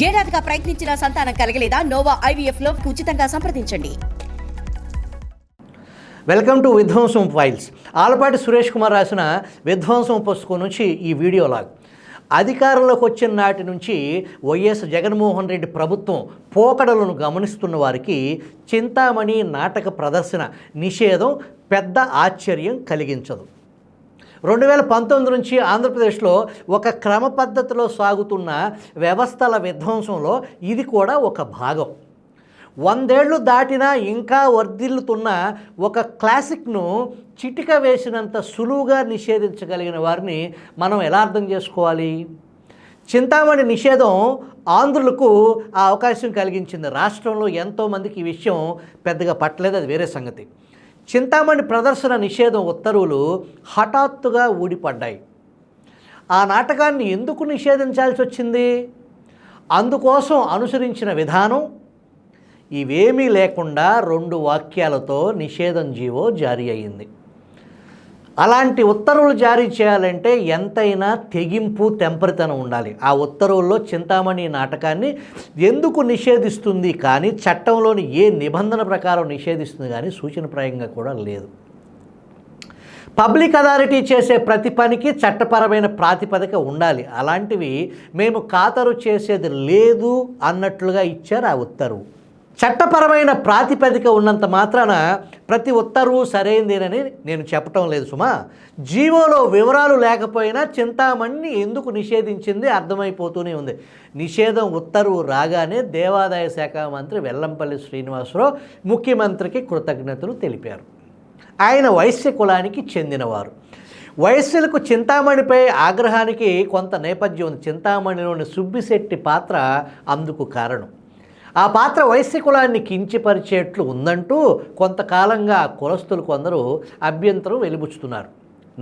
ఏడాదిగా ప్రయత్నించిన సంతానం కలగలేదా? Noah IVF లో ఉచితంగా సంప్రదించండి. వెల్కమ్ టు విధ్వంసం ఫైల్స్. ఆలపాటి సురేష్ కుమార్ రాసిన విధ్వంసం పుస్తకం నుంచి ఈ వీడియో లాగ్. అధికారంలోకి వచ్చిన నాటి నుంచి వైఎస్ జగన్మోహన్ రెడ్డి ప్రభుత్వం పోకడలను గమనిస్తున్న వారికి చింతామణి నాటక ప్రదర్శన నిషేధం పెద్ద ఆశ్చర్యం కలిగించదు. 2019 నుంచి ఆంధ్రప్రదేశ్లో ఒక క్రమ పద్ధతిలో సాగుతున్న వ్యవస్థల విధ్వంసంలో ఇది కూడా ఒక భాగం. 100 ఏళ్ళు దాటినా ఇంకా వర్ధిల్లుతున్న ఒక క్లాసిక్ను చిటిక వేసినంత సులువుగా నిషేధించగలిగిన వారిని మనం ఎలా అర్థం చేసుకోవాలి? చింతామణి నిషేధం ఆంధ్రులకు ఆ అవకాశం కలిగించింది. రాష్ట్రంలో ఎంతోమందికి ఈ విషయం పెద్దగా పట్టలేదు, అది వేరే సంగతి. చింతామణి ప్రదర్శన నిషేధం ఉత్తర్వులు హఠాత్తుగా ఊడిపడ్డాయి. ఆ నాటకాన్ని ఎందుకు నిషేధించాల్సి వచ్చింది? అందుకోసం అనుసరించిన విధానం ఇవేమీ లేకుండా 2 వాక్యాలతో నిషేధం జీవో జారీ అయ్యింది. అలాంటి ఉత్తర్వులు జారీ చేయాలంటే ఎంతైనా తెగింపు, తెంపరితనం ఉండాలి. ఆ ఉత్తర్వుల్లో చింతామణి నాటకాన్ని ఎందుకు నిషేధిస్తుంది కానీ చట్టంలోని ఏ నిబంధన ప్రకారం నిషేధిస్తుంది కానీ సూచనప్రాయంగా కూడా లేదు. పబ్లిక్ అథారిటీ చేసే ప్రతి పనికి చట్టపరమైన ప్రాతిపదిక ఉండాలి. అలాంటివి మేము ఖాతరు చేసేది లేదు అన్నట్లుగా ఇచ్చారు ఆ ఉత్తర్వు. చట్టపరమైన ప్రాతిపదిక ఉన్నంత మాత్రాన ప్రతి ఉత్తర్వు సరైందేనని నేను చెప్పటం లేదు సుమా. జీవోలో వివరాలు లేకపోయినా చింతామణిని ఎందుకు నిషేధించింది అర్థమైపోతూనే ఉంది. నిషేధం ఉత్తర్వు రాగానే దేవాదాయ శాఖ మంత్రి వెల్లంపల్లి శ్రీనివాసరావు ముఖ్యమంత్రికి కృతజ్ఞతలు తెలిపారు. ఆయన వైశ్య కులానికి చెందినవారు. వైశ్యులకు చింతామణిపై ఆగ్రహానికి కొంత నేపథ్యం ఉంది. చింతామణిలోని సుబ్బిశెట్టి పాత్ర అందుకు కారణం. ఆ పాత్ర వైశ్య కులాన్ని కించపరిచేట్లు ఉందంటూ కొంతకాలంగా కులస్తులు కొందరు అభ్యంతరం వెలిబుచ్చుతున్నారు.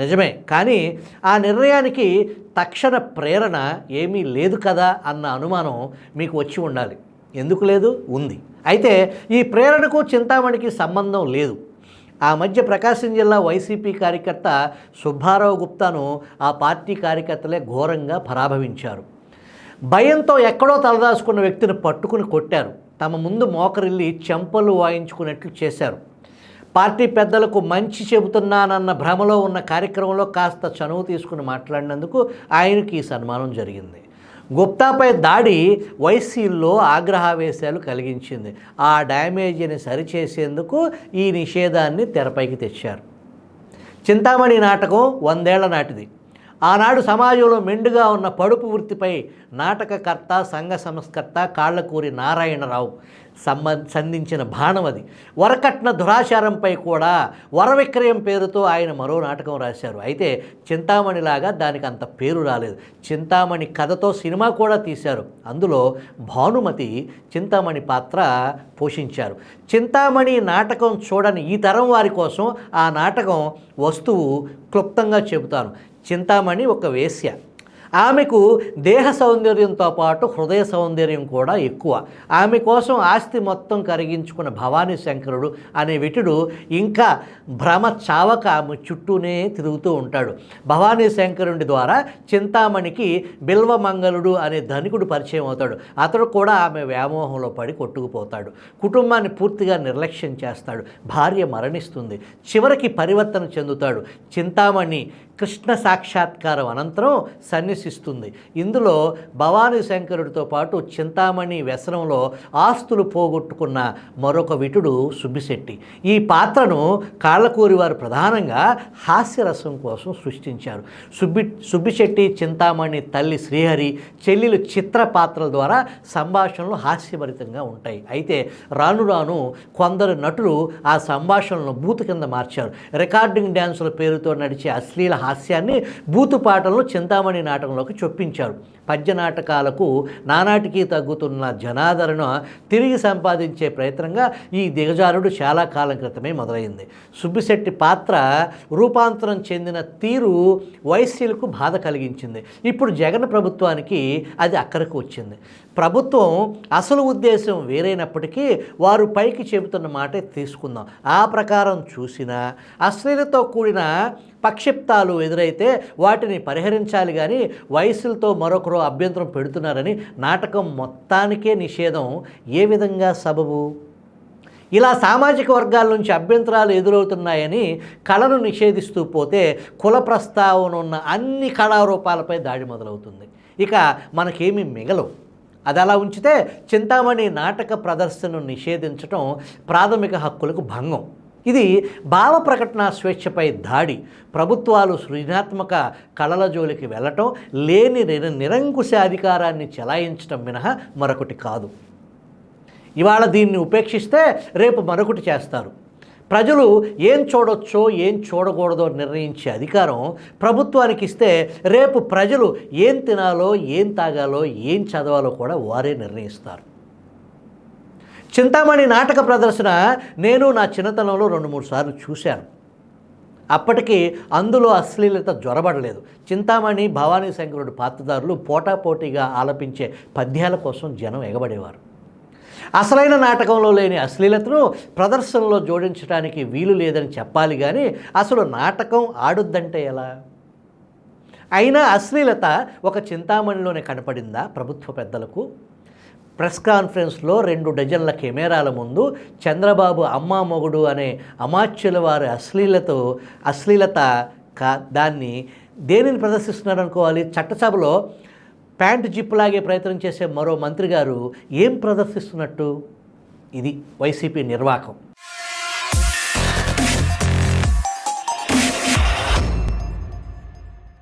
నిజమే, కానీ ఆ నిర్ణయానికి తక్షణ ప్రేరణ ఏమీ లేదు కదా అన్న అనుమానం మీకు వచ్చి ఉండాలి. ఎందుకు లేదు? ఉంది. అయితే ఈ ప్రేరణకు చింతామణికి సంబంధం లేదు. ఆ మధ్య ప్రకాశం జిల్లా వైసీపీ కార్యకర్త సుబ్బారావు గుప్తాను ఆ పార్టీ కార్యకర్తలే ఘోరంగా పరాభవించారు. భయంతో ఎక్కడో తలదాచుకున్న వ్యక్తిని పట్టుకుని కొట్టారు. తమ ముందు మోకరిల్లి చెంపలు వాయించుకున్నట్లు చేశారు. పార్టీ పెద్దలకు మంచి చెబుతున్నానన్న భ్రమలో ఉన్న కార్యక్రమంలో కాస్త చనువు తీసుకుని మాట్లాడినందుకు ఆయనకి ఈ సన్మానం జరిగింది. గుప్తాపై దాడి వైసీల్లో ఆగ్రహావేశాలు కలిగించింది. ఆ డ్యామేజీని సరిచేసేందుకు ఈ నిషేధాన్ని తెరపైకి తెచ్చారు. చింతామణి నాటకం 100 ఏళ్ల నాటిది. ఆనాడు సమాజంలో మెండుగా ఉన్న పడుపు వృత్తిపై నాటకకర్త, సంఘ సంస్కర్త కాళ్ళకూరి నారాయణరావు సంధించిన బాణం అది. వరకట్న దురాచారంపై కూడా వర విక్రయం పేరుతో ఆయన మరో నాటకం రాశారు. అయితే చింతామణిలాగా దానికి అంత పేరు రాలేదు. చింతామణి కథతో సినిమా కూడా తీశారు. అందులో భానుమతి చింతామణి పాత్ర పోషించారు. చింతామణి నాటకం చూడని ఈ తరం వారి కోసం ఆ నాటకం వస్తువు క్లుప్తంగా చెబుతాను. చింతామణి ఒక వేశ్య. ఆమెకు దేహ సౌందర్యంతో పాటు హృదయ సౌందర్యం కూడా ఎక్కువ. ఆమె కోసం ఆస్తి మొత్తం కరిగించుకున్న భవానీ శంకరుడు అనే విటుడు ఇంకా భ్రమ చావక ఆమె చుట్టూనే తిరుగుతూ ఉంటాడు. భవానీ శంకరుడి ద్వారా చింతామణికి బిల్వమంగళుడు అనే ధనికుడు పరిచయం అవుతాడు. అతడు కూడా ఆమె వ్యామోహంలో పడి కొట్టుకుపోతాడు. కుటుంబాన్ని పూర్తిగా నిర్లక్ష్యం చేస్తాడు. భార్య మరణిస్తుంది. చివరికి పరివర్తన చెందుతాడు. చింతామణి కృష్ణ సాక్షాత్కారం అనంతరం సన్యసిస్తుంది. ఇందులో భవానీ శంకరుడితో పాటు చింతామణి వ్యసనంలో ఆస్తులు పోగొట్టుకున్న మరొక విటుడు సుబ్బిశెట్టి. ఈ పాత్రను కాళ్ళకూరి వారు ప్రధానంగా హాస్యరసం కోసం సృష్టించారు. సుబ్బిశెట్టి, చింతామణి తల్లి శ్రీహరి, చెల్లెలు చిత్ర పాత్రల ద్వారా సంభాషణలు హాస్యభరితంగా ఉంటాయి. అయితే రాను రాను కొందరు నటులు ఆ సంభాషణలను బూతు కింద మార్చారు. రికార్డింగ్ డ్యాన్సుల పేరుతో నడిచే అశ్లీల హాస్యాన్ని బూతు పాటలను చింతామణి నాటకంలోకి చొప్పించారు. పద్య నాటకాలకు నానాటికి తగ్గుతున్న జనాదరణ తిరిగి సంపాదించే ప్రయత్నంగా ఈ దిగజారుడు చాలా కాలం క్రితమే మొదలైంది. సుబ్బిశెట్టి పాత్ర రూపాంతరం చెందిన తీరు వైశ్యులకు బాధ కలిగించింది. ఇప్పుడు జగన్ ప్రభుత్వానికి అది అక్కడికి వచ్చింది. ప్రభుత్వం అసలు ఉద్దేశం వేరైనప్పటికీ వారు పైకి చెబుతున్న మాటే తీసుకుందాం. ఆ ప్రకారం చూసినా అశ్లీలతో కూడిన పక్షిప్తాలు ఎదురైతే వాటిని పరిహరించాలి, కానీ వయసులతో మరొకరు అభ్యంతరం పెడుతున్నారని నాటకం మొత్తానికే నిషేధం ఏ విధంగా సబబు? ఇలా సామాజిక వర్గాల నుంచి అభ్యంతరాలు ఎదురవుతున్నాయని కళను నిషేధిస్తూ పోతే కుల ప్రస్తావన ఉన్న అన్ని కళారూపాలపై దాడి మొదలవుతుంది. ఇక మనకేమీ మిగలవు. అది అలా ఉంచితే చింతామణి నాటక ప్రదర్శనను నిషేధించటం ప్రాథమిక హక్కులకు భంగం. ఇది భావ ప్రకటన స్వేచ్ఛపై దాడి. ప్రభుత్వాలు సృజనాత్మక కళల జోలికి వెళ్ళటం, లేని నిరంకుశ అధికారాన్ని చెలాయించటం మినహా మరొకటి కాదు. ఇవాళ దీన్ని ఉపేక్షిస్తే రేపు మరొకటి చేస్తారు. ప్రజలు ఏం చూడొచ్చో ఏం చూడకూడదో నిర్ణయించే అధికారం ప్రభుత్వానికి ఇస్తే రేపు ప్రజలు ఏం తినాలో ఏం తాగాలో ఏం చదవాలో కూడా వారే నిర్ణయిస్తారు. చింతామణి నాటక ప్రదర్శన నేను నా చిన్నతనంలో 2-3 సార్లు చూశాను. అప్పటికి అందులో అశ్లీలత జ్వరబడలేదు. చింతామణి, భవానీ శంకరుడు పాత్రధారులు పోటాపోటీగా ఆలపించే పద్యాల కోసం జనం ఎగబడేవారు. అసలైన నాటకంలో లేని అశ్లీలతను ప్రదర్శనలో జోడించడానికి వీలు లేదని చెప్పాలి, కానీ అసలు నాటకం ఆడుద్దంటే ఎలా? అయినా అశ్లీలత ఒక చింతామణిలోనే కనపడిందా ప్రభుత్వ పెద్దలకు? ప్రెస్ కాన్ఫరెన్స్లో 2 డజన్ల కెమెరాల ముందు చంద్రబాబు అమ్మా మొగుడు అనే అమాత్యుల వారి అశ్లీలత దాన్ని దేనిని ప్రదర్శిస్తున్నారు అనుకోవాలి? చట్టసభలో ప్యాంటు జిప్పులాగే ప్రయత్నం చేసే మరో మంత్రి గారు ఏం ప్రదర్శిస్తున్నట్టు? ఇది వైసీపీ నిర్వాకం.